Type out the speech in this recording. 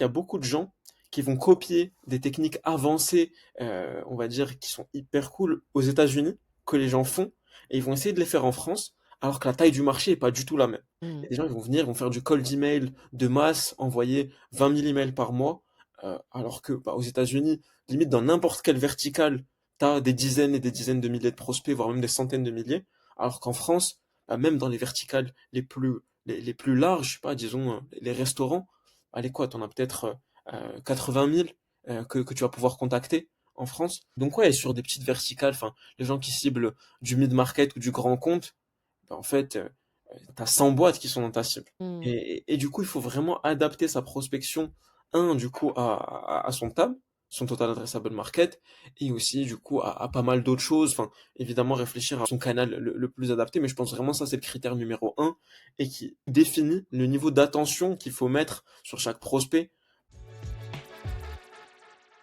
il y a beaucoup de gens qui vont copier des techniques avancées, on va dire, qui sont hyper cool aux États-Unis, que les gens font, et ils vont essayer de les faire en France, alors que la taille du marché est pas du tout la même. Il y a Mmh. des gens, ils vont venir, ils vont faire du cold email de masse, envoyer 20 000 emails par mois, alors que aux États-Unis, limite dans n'importe quelle verticale, tu as des dizaines et des dizaines de milliers de prospects, voire même des centaines de milliers, alors qu'en France, même dans les verticales les plus larges, je sais pas, disons les restaurants, allez quoi, t'en as peut-être 80 000 que tu vas pouvoir contacter en France. Donc ouais, et sur des petites verticales, enfin, les gens qui ciblent du mid-market ou du grand compte, ben, en fait, t'as 100 boîtes qui sont dans ta cible. Mmh. Et du coup, il faut vraiment adapter sa prospection, du coup, à son TAM, son Total Addressable Market, et aussi, du coup, à pas mal d'autres choses. Enfin, évidemment, réfléchir à son canal le plus adapté, mais je pense vraiment ça, c'est le critère numéro un, et qui définit le niveau d'attention qu'il faut mettre sur chaque prospect